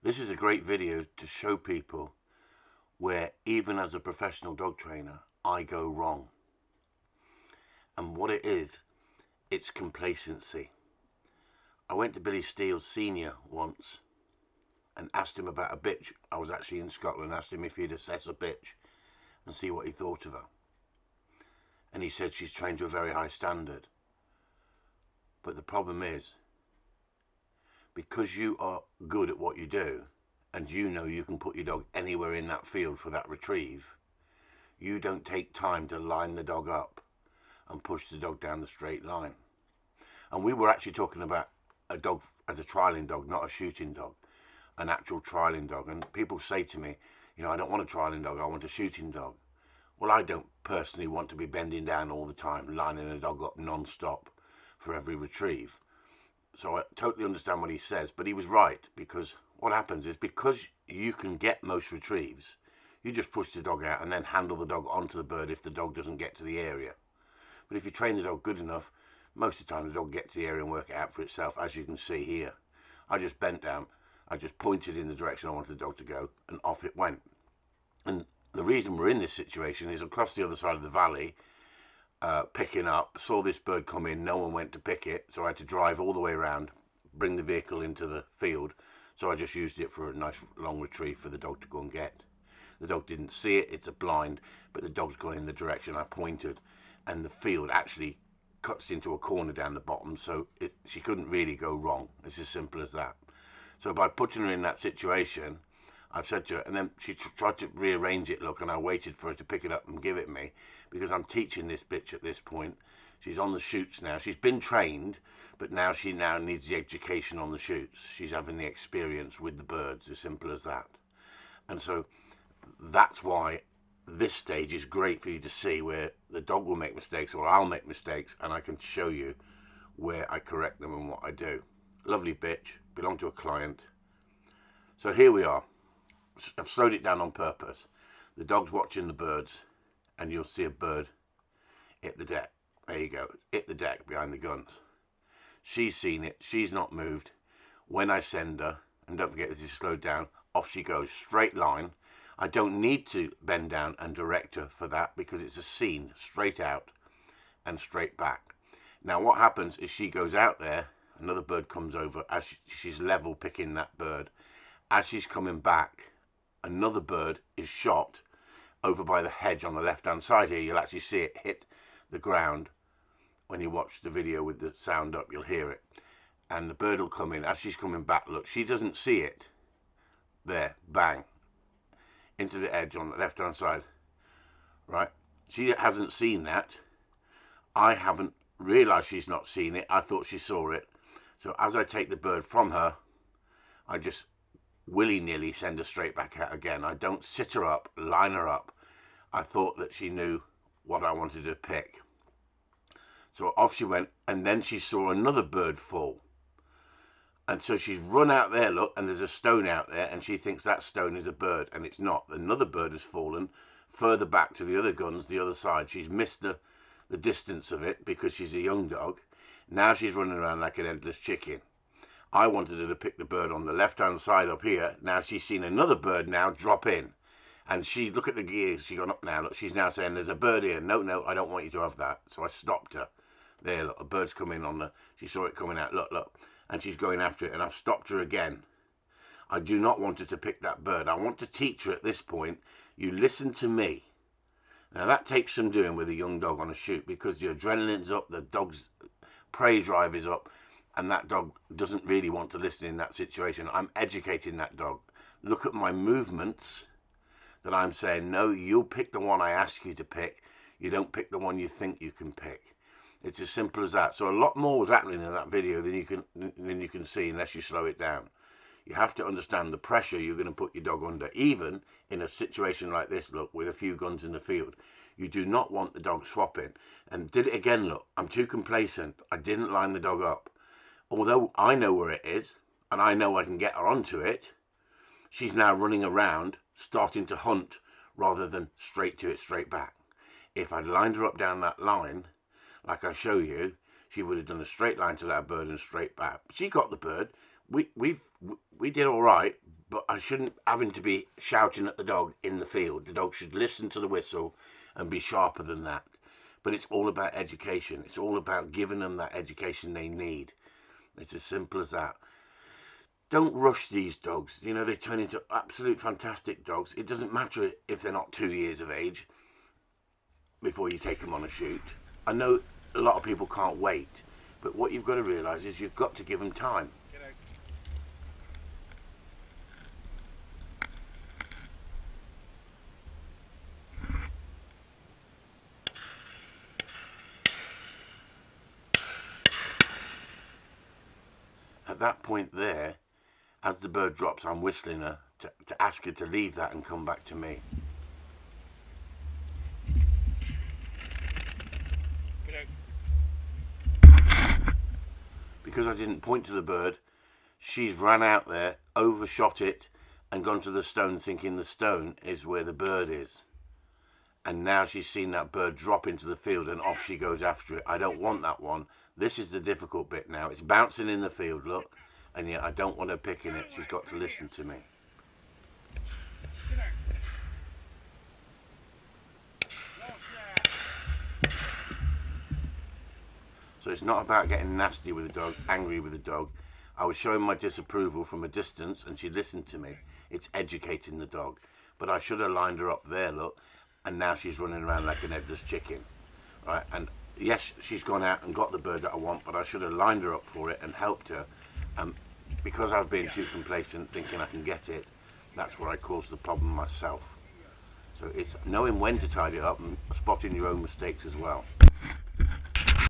This is a great video to show people where, even as a professional dog trainer, I go wrong. And what it is, it's complacency. I went to Billy Steele Senior once and asked him about a bitch. I was actually in Scotland, asked him if he'd assess a bitch and see what he thought of her. And he said she's trained to a very high standard. But the problem is, because you are good at what you do, and you know you can put your dog anywhere in that field for that retrieve, you don't take time to line the dog up and push the dog down the straight line. And we were actually talking about a dog as a trialing dog, not a shooting dog, an actual trialing dog. And people say to me, I don't want a trialing dog, I want a shooting dog. Well, I don't personally want to be bending down all the time, lining a dog up non-stop for every retrieve. So I totally understand what he says, but he was right, because what happens is, because you can get most retrieves, you just push the dog out and then handle the dog onto the bird if the dog doesn't get to the area. But if you train the dog good enough, most of the time the dog gets to the area and work it out for itself, as you can see here. I just bent down, I just pointed in the direction I wanted the dog to go, and off it went. And the reason we're in this situation is, across the other side of the valley, picking up, saw this bird come in, no one went to pick it, so I had to drive all the way around, bring the vehicle into the field. So I just used it for a nice long retrieve for the dog to go and get. The dog didn't see it, it's a blind, but the dog's gone in the direction I pointed, and the field actually cuts into a corner down the bottom, so she couldn't really go wrong. It's as simple as that. So by putting her in that situation, I've said to her, and then she tried to rearrange it, look, and I waited for her to pick it up and give it me, because I'm teaching this bitch at this point. She's on the shoots now. She's been trained, but now she needs the education on the shoots. She's having the experience with the birds, as simple as that. And so that's why this stage is great for you to see, where the dog will make mistakes or I'll make mistakes, and I can show you where I correct them and what I do. Lovely bitch, belonged to a client. So here we are. I've slowed it down on purpose. The dog's watching the birds, and you'll see a bird hit the deck. There you go, hit the deck behind the guns. She's seen it, she's not moved. When I send her, and don't forget this is slowed down, off she goes, straight line. I don't need to bend down and direct her for that, because it's a scene, straight out and straight back. Now what happens is, she goes out there, another bird comes over, as she's level picking that bird. As she's coming back, another bird is shot over by the hedge on the left hand side here. You'll actually see it hit the ground. When you watch the video with the sound up, you'll hear it. And the bird will come in. As she's coming back, look, she doesn't see it. There, bang, into the edge on the left hand side. Right, she hasn't seen that. I haven't realized she's not seen it. I thought she saw it. So as I take the bird from her, I just willy-nilly send her straight back out again. I don't sit her up, line her up. I thought that she knew what I wanted to pick. So off she went, and then she saw another bird fall. And so she's run out there, look, and there's a stone out there, and she thinks that stone is a bird, and it's not. Another bird has fallen further back to the other guns, the other side. She's missed the distance of it because she's a young dog. Now she's running around like an endless chicken. I wanted her to pick the bird on the left-hand side up here. Now she's seen another bird now drop in. And she, look at the gears, she's gone up now. Look, she's now saying, there's a bird here. No, I don't want you to have that. So I stopped her. There, look, a bird's coming on she saw it coming out. Look. And she's going after it. And I've stopped her again. I do not want her to pick that bird. I want to teach her at this point, you listen to me. Now that takes some doing with a young dog on a shoot, because the adrenaline's up, the dog's prey drive is up, and that dog doesn't really want to listen in that situation. I'm educating that dog. Look at my movements, that I'm saying, no, you'll pick the one I ask you to pick. You don't pick the one you think you can pick. It's as simple as that. So a lot more was happening in that video than you can see unless you slow it down. You have to understand the pressure you're going to put your dog under, even in a situation like this, look, with a few guns in the field. You do not want the dog swapping. And did it again, look, I'm too complacent. I didn't line the dog up. Although I know where it is, and I know I can get her onto it, she's now running around, starting to hunt, rather than straight to it, straight back. If I'd lined her up down that line, like I show you, she would have done a straight line to that bird and straight back. She got the bird. We did all right, but I shouldn't having to be shouting at the dog in the field. The dog should listen to the whistle and be sharper than that. But it's all about education. It's all about giving them that education they need. It's as simple as that. Don't rush these dogs. You know, they turn into absolute fantastic dogs. It doesn't matter if they're not 2 years of age before you take them on a shoot. I know a lot of people can't wait, but what you've got to realise is you've got to give them time. At that point there, as the bird drops, I'm whistling her to ask her to leave that and come back to me. Because I didn't point to the bird, she's ran out there, overshot it, and gone to the stone thinking the stone is where the bird is. And now she's seen that bird drop into the field and off she goes after it. I don't want that one. This is the difficult bit now. It's bouncing in the field, look, and yet I don't want her picking it. She's got to listen to me. So it's not about getting nasty with the dog, angry with the dog. I was showing my disapproval from a distance and she listened to me. It's educating the dog. But I should have lined her up there, look, and now she's running around like an headless chicken. Right? And yes, she's gone out and got the bird that I want, but I should have lined her up for it and helped her. Because I've been too complacent thinking I can get it, that's where I caused the problem myself. So it's knowing when to tidy it up and spotting your own mistakes as well.